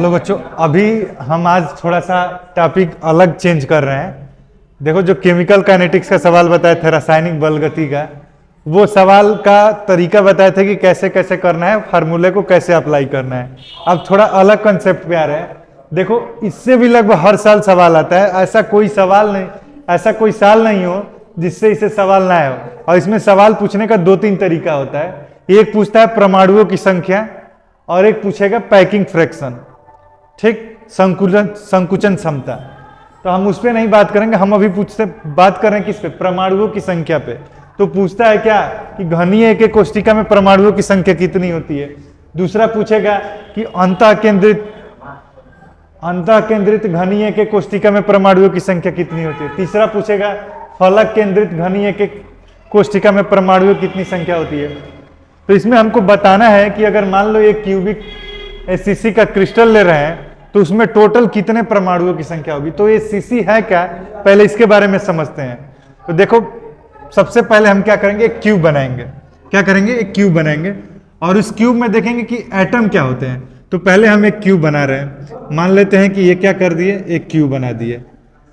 Hello बच्चों, अभी हम आज थोड़ा सा टॉपिक अलग चेंज कर रहे हैं। देखो, जो केमिकल काइनेटिक्स का सवाल बताए थे, रासायनिक बल गति का, वो सवाल का तरीका बताए थे कि कैसे कैसे करना है, फार्मूले को कैसे अप्लाई करना है। अब थोड़ा अलग कंसेप्ट पे आ रहे हैं। देखो, इससे भी लगभग हर साल सवाल आता है। ऐसा कोई सवाल नहीं, ऐसा कोई साल नहीं हो जिससे इसे सवाल ना हो। और इसमें सवाल पूछने का 2-3 तरीका होता है। एक पूछता है परमाणुओं की संख्या और एक पूछेगा पैकिंग फ्रैक्शन, ठीक, संकुचन क्षमता। तो हम उस पर नहीं बात करेंगे, हम अभी बात कर रहे हैं किस पे, परमाणुओं की संख्या पे। तो पूछता है क्या कि घनीय के कोष्टिका में परमाणुओं की संख्या कितनी होती है। दूसरा पूछेगा कि अंतः केंद्रित घनीय के कोष्टिका में परमाणुओं की संख्या कितनी होती है। तीसरा पूछेगा फलक केंद्रित घनीय के कोष्टिका में परमाणुओं की कितनी संख्या होती है। तो इसमें हमको बताना है कि अगर मान लो एक क्यूबिक एससीसी का क्रिस्टल ले रहे हैं तो उसमें टोटल कितने परमाणुओं की संख्या होगी। तो ये सीसी है क्या, पहले इसके बारे में समझते हैं। तो देखो, सबसे पहले हम क्या करेंगे, एक क्यूब बनाएंगे। क्या करेंगे, एक क्यूब बनाएंगे और उस क्यूब में देखेंगे कि एटम क्या होते हैं। तो पहले हम एक क्यूब बना रहे हैं। मान लेते हैं कि ये क्या कर दिए, एक क्यूब बना दिए।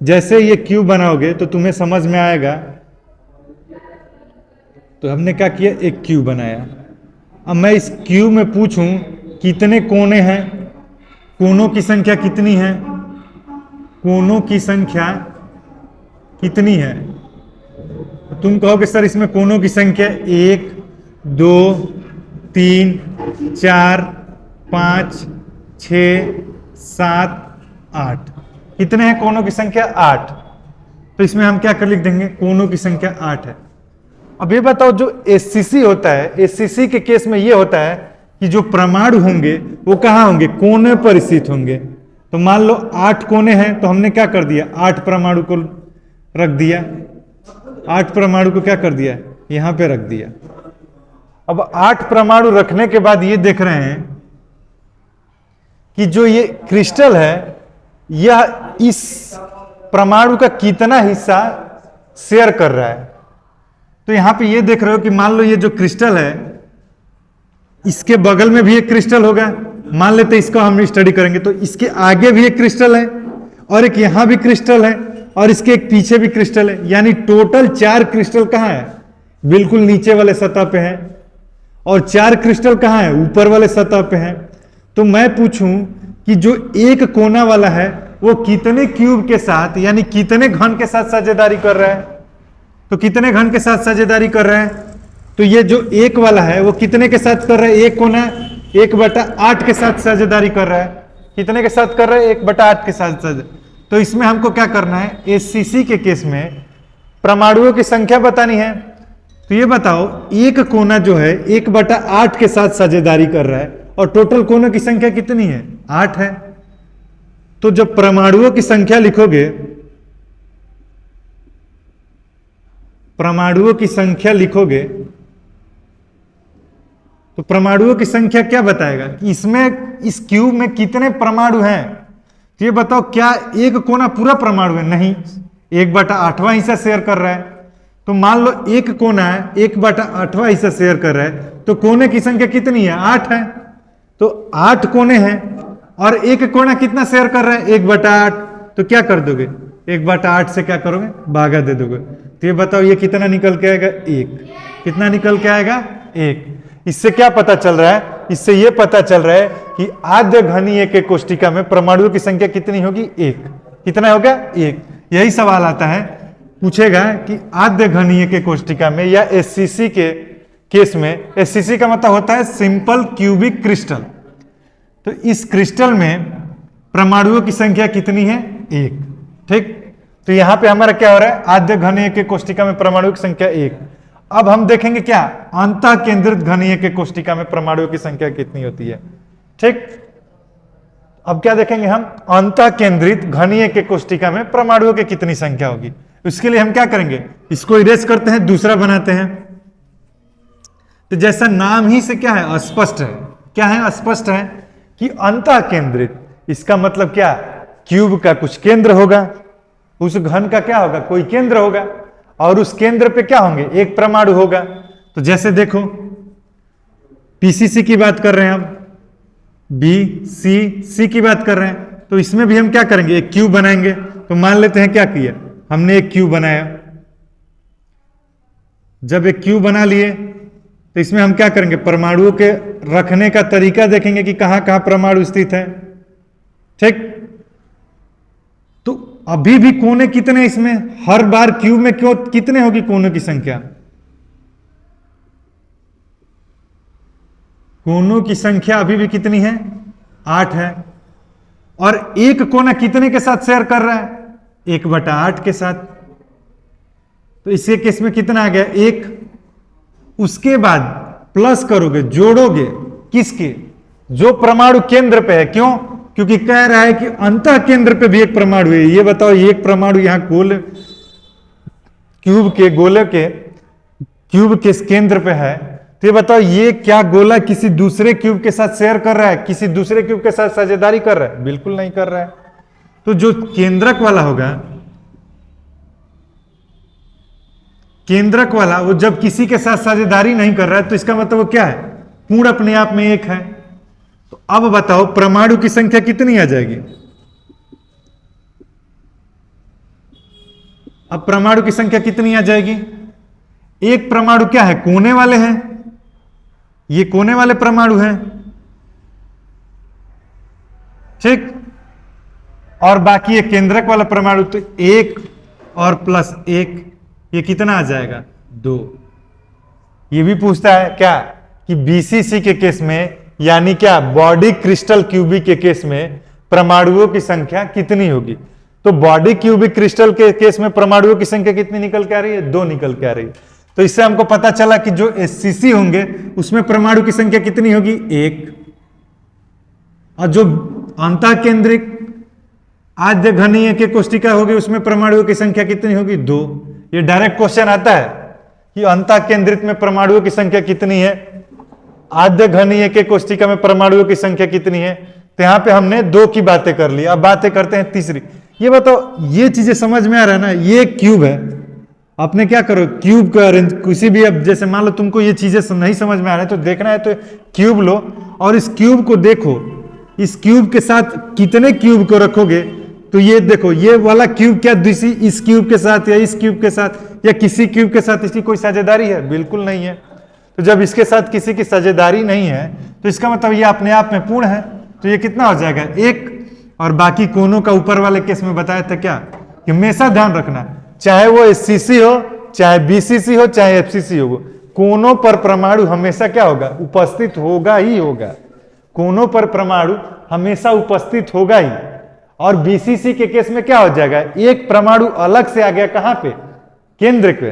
जैसे ये क्यूब बनाओगे तो तुम्हें समझ में आएगा। तो हमने क्या किया, एक क्यूब बनाया। अब मैं इस क्यूब में पूछूं कितने कोने हैं, कोनों की संख्या कितनी है, कोनों की संख्या कितनी है। तो तुम कहोगे सर इसमें कोनों की संख्या 1 2 3 4 5 6 7 8। कितने हैं कोनों की संख्या, 8। तो इसमें हम क्या कर लिख देंगे, कोनों की संख्या 8 है। अब ये बताओ, जो एससीसी होता है, एससीसी के केस में ये होता है कि जो परमाणु होंगे वो कहाँ होंगे, कोने पर स्थित होंगे। तो मान लो 8 कोने हैं, तो हमने क्या कर दिया, 8 परमाणु को रख दिया। 8 परमाणु को क्या कर दिया, यहां पे रख दिया। अब 8 परमाणु रखने के बाद ये देख रहे हैं कि जो ये क्रिस्टल है, यह इस परमाणु का कितना हिस्सा शेयर कर रहा है। तो यहां पे ये देख रहे हो कि मान लो ये जो क्रिस्टल है, इसके बगल में भी एक क्रिस्टल होगा। मान लेते इसको हम स्टडी करेंगे तो इसके आगे भी एक क्रिस्टल है और एक यहां भी क्रिस्टल है और इसके एक पीछे भी क्रिस्टल है। यानी टोटल 4 क्रिस्टल कहां है, बिल्कुल नीचे वाले सतह पे है। और 4 क्रिस्टल कहां है, ऊपर वाले सतह पे है। तो मैं पूछूं कि जो एक कोना वाला है वो कितने क्यूब के साथ, यानी कितने घन के साथ साझेदारी कर रहा है। तो कितने घन के साथ साझेदारी कर रहा है। तो ये जो एक वाला है वो कितने के साथ कर रहा है, एक कोना 1/8 के साथ साझेदारी कर रहा है। कितने के साथ कर रहा है, 1/8 के साथ। तो इसमें हमको क्या करना है, एससीसी के केस में परमाणुओं की संख्या बतानी है। तो ये बताओ, एक कोना जो है 1/8 के साथ साझेदारी कर रहा है और टोटल कोनों की संख्या कितनी है, 8 है। तो जब परमाणुओं की संख्या लिखोगे, परमाणुओं की संख्या लिखोगे तो परमाणुओं की संख्या क्या बताएगा कि इसमें, इस क्यूब में कितने परमाणु हैं। तो ये बताओ, क्या एक कोना पूरा परमाणु है, नहीं, 1/8वां हिस्सा शेयर कर रहा है। तो मान लो एक कोना है 1/8वां हिस्सा शेयर कर रहा है, तो कोने की संख्या कितनी है, 8 है। तो 8 कोने हैं और एक कोना कितना शेयर कर रहा है, 1/8। तो क्या कर दोगे, 1/8 से क्या करोगे, भागा दे दोगे। तो ये बताओ, ये कितना निकल के आएगा, 1। कितना निकल के आएगा, 1। इससे क्या पता चल रहा है, इससे यह पता चल रहा है कि आद्य घनीय के कोष्टिका में परमाणुओं की संख्या कितनी होगी, 1। कितना होगा, 1। यही सवाल आता है, पूछेगा कि आद्य घनीय के कोष्टिका में या एससीसी के केस में, एससीसी का मतलब होता है सिंपल क्यूबिक क्रिस्टल। तो इस क्रिस्टल में परमाणुओं की संख्या कितनी है, 1, ठीक। तो यहां पे हमारा क्या हो रहा है, आद्य घनीय के कोष्टिका में परमाणुओं की संख्या 1। अब हम देखेंगे क्या, अंतः केंद्रित घनीय के कोष्टिका में परमाणुओं की संख्या कितनी होती है, ठीक। अब क्या देखेंगे हम, अंतः केंद्रित घनीय के कोष्टिका में परमाणुओं की कितनी संख्या होगी। इसके लिए हम क्या करेंगे, इसको इरेज करते हैं, दूसरा बनाते हैं। तो जैसा नाम ही से क्या है, अस्पष्ट है। क्या है, अस्पष्ट है कि अंतः केंद्रित, इसका मतलब क्या, क्यूब का कुछ केंद्र होगा, उस घन का क्या होगा, कोई केंद्र होगा और उस केंद्र पे क्या होंगे, एक परमाणु होगा। तो जैसे देखो, पीसीसी की बात कर रहे हैं हम, बी, सी की बात कर रहे हैं, तो इसमें भी हम क्या करेंगे, एक क्यूब बनाएंगे। तो मान लेते हैं क्या किया हमने, एक क्यूब बनाया। जब एक क्यूब बना लिए तो इसमें हम क्या करेंगे, परमाणुओं के रखने का तरीका देखेंगे कि कहां कहां परमाणु स्थित है। ठीक, तो अभी भी कोने कितने इसमें, हर बार क्यूब में क्यों कितने होगी कोनों की संख्या, कोनों की संख्या अभी भी कितनी है, 8 है। और एक कोना कितने के साथ शेयर कर रहा है, 1/8 के साथ। तो इसके केस में कितना आ गया, 1। उसके बाद प्लस करोगे, जोड़ोगे किसके, जो परमाणु केंद्र पे है। क्यों, क्योंकि कह रहा है कि अंतः केंद्र पे भी एक परमाणु है। ये बताओ, ये एक परमाणु यहां गोले क्यूब के गोले के क्यूब के केंद्र पे है, तो ये बताओ ये क्या गोला किसी दूसरे क्यूब के साथ शेयर कर रहा है, किसी दूसरे क्यूब के साथ साझेदारी कर रहा है, बिल्कुल नहीं कर रहा है। तो जो केंद्रक वाला होगा, केंद्रक वाला वो जब किसी के साथ साझेदारी नहीं कर रहा है, तो इसका मतलब वो क्या है, पूर्ण अपने आप में एक है। तो अब बताओ परमाणु की संख्या कितनी आ जाएगी, अब परमाणु की संख्या कितनी आ जाएगी, एक परमाणु क्या है, कोने वाले हैं, ये कोने वाले परमाणु हैं। ठीक, और बाकी ये केंद्रक वाला परमाणु, तो 1 और प्लस 1, ये कितना आ जाएगा, 2। ये भी पूछता है क्या कि बीसीसी के केस में, यानी क्या बॉडी क्रिस्टल क्यूबिक के केस में परमाणुओं की संख्या कितनी होगी। तो बॉडी क्यूबिक क्रिस्टल के केस में परमाणुओं की संख्या कितनी निकल के आ रही है, 2 निकल के आ रही है। तो इससे हमको पता चला कि जो एससीसी होंगे उसमें परमाणु की संख्या कितनी होगी, 1। और जो अंतः केंद्रिक आद्य घनीय के कोष्टिका होगी उसमें परमाणुओं की संख्या कितनी होगी, 2। ये डायरेक्ट क्वेश्चन आता है कि अंतः केंद्रित में परमाणुओं की संख्या कितनी है, आद्य घनीय के कोष्टिका में परमाणुओं की संख्या कितनी है। तो यहां पे हमने 2 की बातें कर ली, अब बातें करते हैं तीसरी। ये बताओ, ये चीजें समझ में आ रहा है ना, ये क्यूब है, आपने क्या करो, क्यूब का अरेंज किसी भी, अब जैसे मान लो तुमको ये चीजें नहीं समझ में आ रहा है तो देखना है, तो क्यूब लो और इस क्यूब को देखो, इस क्यूब के साथ कितने क्यूब को रखोगे। तो ये देखो, ये वाला क्यूब क्या इस क्यूब के साथ या इस क्यूब के साथ या किसी क्यूब के साथ इसकी कोई साझेदारी है, बिल्कुल नहीं है। तो जब इसके साथ किसी की साझेदारी नहीं है तो इसका मतलब ये अपने आप में पूर्ण है। तो ये कितना हो जाएगा, 1। और बाकी कोनों का ऊपर वाले केस में बताया था क्या कि हमेशा ध्यान रखना, चाहे वो एससीसी हो, चाहे बीसीसी हो, चाहे एफसीसी हो, कोनों पर परमाणु हमेशा क्या होगा, उपस्थित होगा ही होगा। कोनों पर परमाणु हमेशा उपस्थित होगा ही। और बीसीसी के केस में क्या हो जाएगा, एक परमाणु अलग से आ गया, कहां पे, केंद्र पे,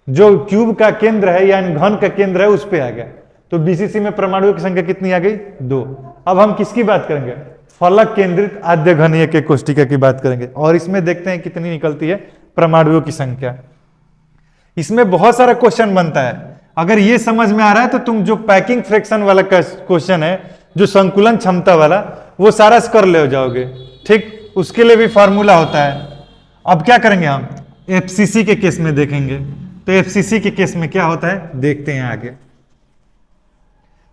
जो क्यूब का केंद्र है यानी घन का केंद्र है उस पे आ गया। तो बीसीसी में परमाणुओं की संख्या कितनी आ गई, 2। अब हम किसकी बात करेंगे, फलक केंद्रित आद्य घनीय के कोष्टिका की बात करेंगे, और इसमें देखते हैं कितनी निकलती है परमाणुओं की संख्या। इसमें बहुत सारा क्वेश्चन बनता है, अगर ये समझ में आ रहा है तो तुम जो पैकिंग फ्रैक्शन वाला क्वेश्चन है, जो संकुलन क्षमता वाला, वो सारा कर ले जाओगे। ठीक, उसके लिए भी फॉर्मूला होता है। अब क्या करेंगे हम, एफसीसी के केस में देखेंगे। तो एफसीसी के केस में क्या होता है देखते हैं आगे।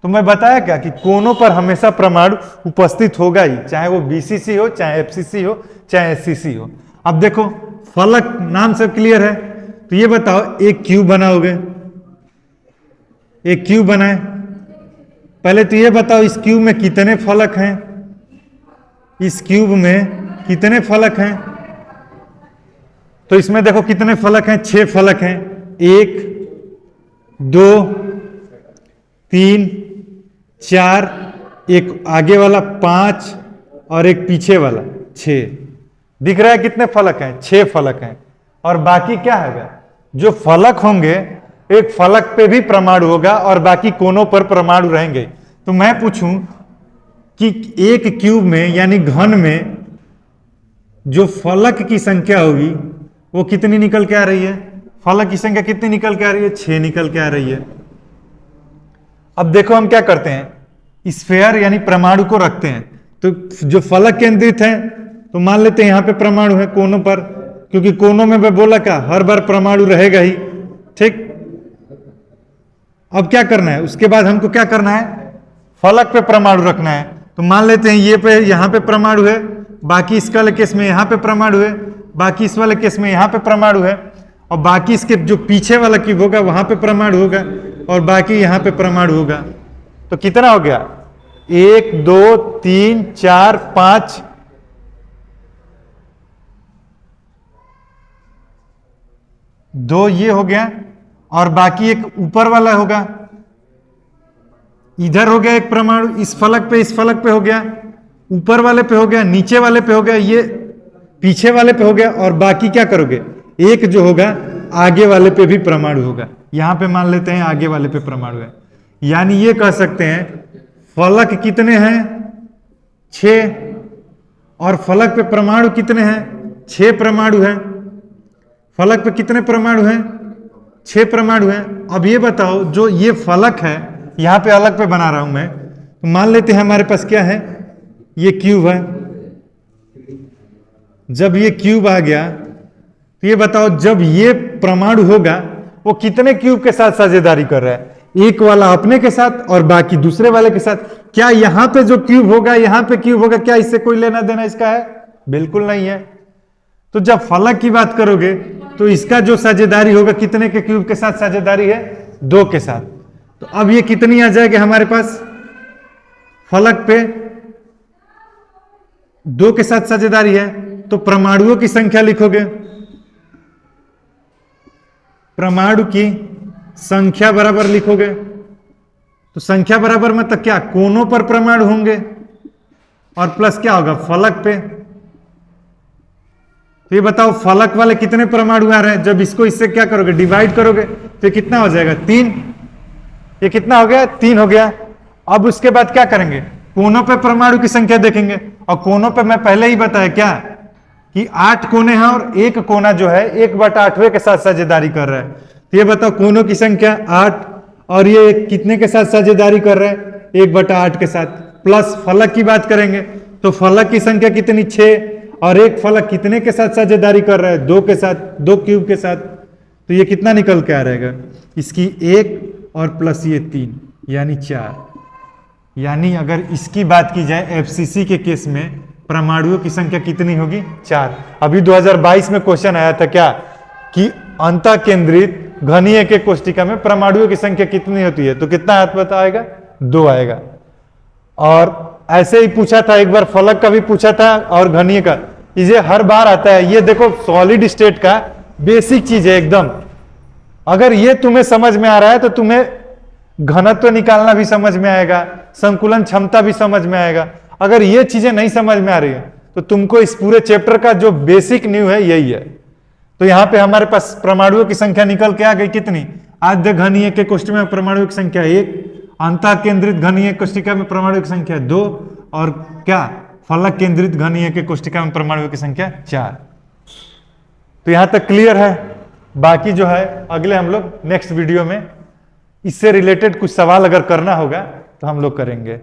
तो मैं बताया क्या कि कोनों पर हमेशा परमाणु उपस्थित होगा ही, चाहे वो बीसीसी हो, चाहे एफसीसी हो, चाहे एससीसी हो। अब देखो फलक नाम से क्लियर है, तो ये बताओ एक क्यूब बनाओगे, एक क्यूब बनाए, पहले तो ये बताओ इस क्यूब में कितने फलक हैं, इस क्यूब में कितने फलक हैं। तो इसमें देखो कितने फलक हैं, 6 फलक हैं, 1 2 3 4, एक आगे वाला 5 और एक पीछे वाला 6। दिख रहा है कितने फलक हैं, 6 फलक हैं। और बाकी क्या है, जो फलक होंगे, एक फलक पे भी परमाणु होगा और बाकी कोनों पर परमाणु रहेंगे। तो मैं पूछूं कि एक क्यूब में यानी घन में जो फलक की संख्या होगी वो कितनी निकल के आ रही है, फलक की संख्या कितनी निकल के आ रही है, 6 निकल के आ रही है। अब देखो हम क्या करते हैं, स्फेयर यानी परमाणु को रखते हैं। तो जो फलक केंद्रित है तो मान लेते हैं यहां पे परमाणु है कोनों पर, क्योंकि कोनों में मैं बोला क्या, हर बार परमाणु रहेगा ही। ठीक, अब क्या करना है, उसके बाद हमको क्या करना है, फलक पे परमाणु रखना है। तो मान लेते हैं ये पे यहाँ पे परमाणु है, बाकी इस वाले केस में यहाँ पे परमाणु है, बाकी इस वाले केस में यहाँ पे परमाणु है, और बाकी इसके जो पीछे वाला क्यूब होगा वहां पे परमाणु होगा, और बाकी यहाँ पे परमाणु होगा। तो कितना हो गया? 1 2 3 4 5, 2 ये हो गया, और बाकी एक ऊपर वाला होगा, इधर हो गया एक परमाणु, इस फलक पे हो गया, ऊपर वाले पे हो गया, नीचे वाले पे हो गया, ये पीछे वाले पे हो गया, और बाकी क्या करोगे? एक जो होगा आगे वाले पे भी परमाणु होगा। यहां पे मान लेते हैं आगे वाले पे परमाणु है, यानी ये कह सकते हैं फलक कितने हैं? 6, और फलक पे परमाणु कितने हैं? 6 परमाणु हैं। फलक पे कितने परमाणु हैं? 6 परमाणु हैं। अब ये बताओ, जो ये फलक है यहां पे अलग पे बना रहा हूं मैं, तो मान लेते हैं हमारे पास क्या है? ये क्यूब है। जब ये क्यूब आ गया तो ये बताओ, जब ये परमाणु होगा वो कितने क्यूब के साथ साझेदारी कर रहा है? एक वाला अपने के साथ और बाकी दूसरे वाले के साथ। क्या यहां पे जो क्यूब होगा, यहां पे क्यूब होगा, क्या इससे कोई लेना देना इसका है? बिल्कुल नहीं है। तो जब फलक की बात करोगे तो इसका जो साझेदारी होगा कितने के क्यूब के साथ साझेदारी है? 2 के साथ। तो अब ये कितनी आ जाएगी हमारे पास? फलक पे 2 के साथ साझेदारी है, तो परमाणुओं की संख्या लिखोगे। परमाणु की संख्या बराबर लिखोगे, तो संख्या बराबर मतलब क्या? कोनों पर परमाणु होंगे, और प्लस क्या होगा? फलक पे। तो ये बताओ फलक वाले कितने परमाणु आ रहे हैं? जब इसको इससे क्या करोगे? डिवाइड करोगे, तो ये कितना हो जाएगा? 3। ये कितना हो गया? 3 हो गया। अब उसके बाद क्या करेंगे? कोनों पे परमाणु की संख्या देखेंगे, और कोनों पे मैं पहले ही बताया क्या कि 8 कोने हैं, और एक कोना जो है 1/8वें के साथ साझेदारी कर रहा है। तो ये बताओ कोनों की संख्या 8, और ये कितने के साथ साझेदारी कर रहा है? 1/8 के साथ। प्लस फलक की बात करेंगे तो फलक की संख्या कितनी? 6, और एक फलक कितने के साथ साझेदारी कर रहा है? 2 के साथ, 2 क्यूब के साथ। तो ये कितना निकल के आ रहेगा? इसकी 1 और प्लस ये 3, यानी 4। यानी अगर इसकी बात की जाए एफसीसी के केस में परमाणुओं की संख्या कितनी होगी? 4। अभी 2022 में क्वेश्चन आया था क्या कि अंतः केंद्रित घनीय के कोष्टिका में परमाणुओं की संख्या कितनी होती है? तो कितना हाथ बताएगा? 2 आएगा। और ऐसे ही पूछा था एक बार, फलक का भी पूछा था और घनीय का। ये हर बार आता है। ये देखो सॉलिड स्टेट का बेसिक चीज है एकदम। अगर ये तुम्हें समझ में आ रहा है तो तुम्हें घनत्व निकालना भी समझ में आएगा, संकुलन क्षमता भी समझ में आएगा। अगर ये चीजें नहीं समझ में आ रही है तो तुमको इस पूरे चैप्टर का जो बेसिक न्यू है यही है। तो यहाँ पे हमारे पास परमाणुओं की संख्या निकल के आ गई कितनी? आद्य घनीय के कोष्टिका में परमाणुओं की संख्या 1, अंतः केंद्रित घनीय कोष्टिका में परमाणुओं की संख्या 2, और क्या फलक केंद्रित घनीय के कोष्टिका में परमाणुओं की संख्या 4। तो यहां तक क्लियर है। बाकी जो है अगले हम लोग नेक्स्ट वीडियो में इससे रिलेटेड कुछ सवाल अगर करना होगा तो हम लोग करेंगे।